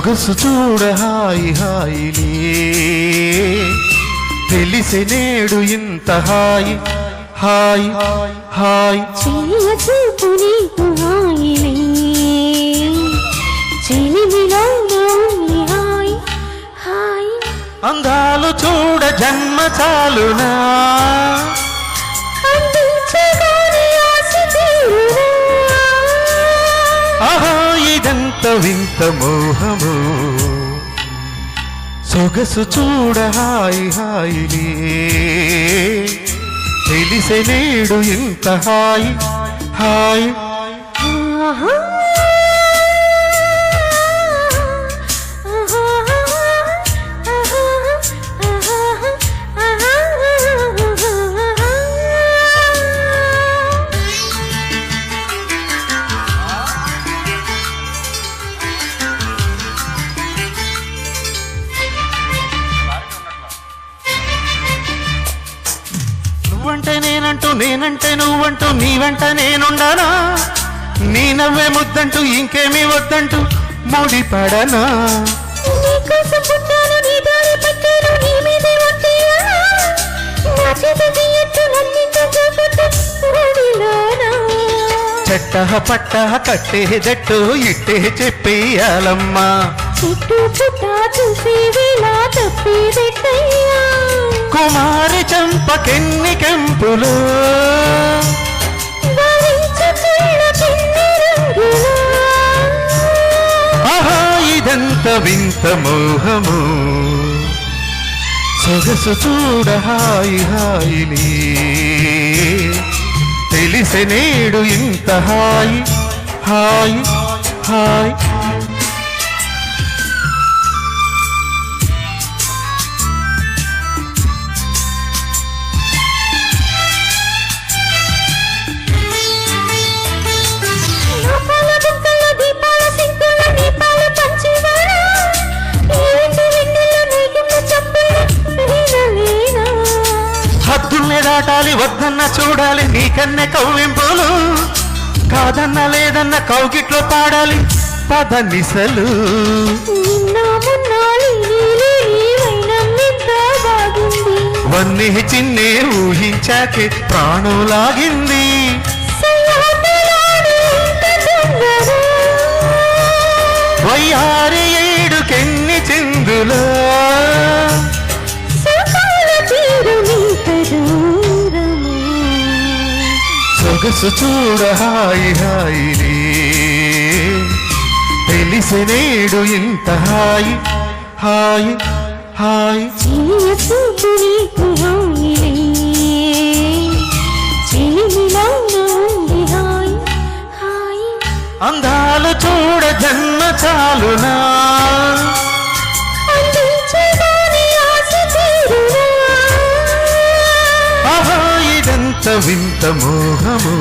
సొగసు చూడ హాయి హాయిలే తెలిసి నేడు ఇంత హాయి హాయి హాయి చెలియ చూపు నీకు హాయిలే చెలిమిలో ఉంది హాయి హాయి అందాలు చూడ జన్మ చాలునా అందించగానే ఆశ తీరునా ఆహా ఇదంత వింత మోహము సొగసు చూడ హాయి హాయిలే తెలిసే నేడు ఇంత హాయి హాయి ఆహా నువ్వంటే నేనంటూ నేనంటే నువ్వంటూ నీ వెంట నేనుండనా నీ నవ్వే ముద్దంటూ ఇంకేమీ వద్దంటూ ముడిపడనా నీకోసం పుట్టాను నీ దారి పట్టాను నీ మీదే ఒట్టేయాలా నా చేత తీయట్టు నన్నింట చూపుతూ ఒడిలోనా చెట్టహ పట్టహ కట్టే జట్టు ఇట్టే చెప్పేయాలమ్మా చుట్టూ చుట్టా చూసే వేళ తప్పేదెట్టయ్యా కుమారి చంపకెన్ని కెంపులు వారించు చీడ చిన్ని రంగులా ఆహా ఇదంత వింత మోహము సొగసు చూడ హాయి హాయిలే తెలిసే నేడు ఇంత హాయి హాయి హాయి లోపాల బుక్కల దీపాల సింకుల దీపాల పంచివాడా ఏంటి వెన్నెల నీకున్న చప్పుల వినలేనా హద్దుల్ని దాటాలి వద్దన్న చూడాలి నీకన్నే కవ్వింపులు కాదన్న లేదన్న కౌగిట్లో పాడాలి పద నిసలు నిన్న మొన్న నీవైనంత బాగుంది వన్నీ చిన్నే ఊహించాకే ప్రాణం లాగింది సయ్యాటలాడు ఇంత తొందర వయ్యారి ఏడుకెన్ని చిందులో సకాల తీరు నీక దూరము సొగసు చూడ హాయి హాయిలే తెలిసి నేడు ఇంత హాయి హాయి హాయి చెలియ చూపు నీకు హాయిలే చెలిమిలో ఉంది హాయి హాయి అందాలు చూడ జన్మ చాలునా అందించగానే ఆశ తీరునా ఆహా ఇదంత వింత మోహము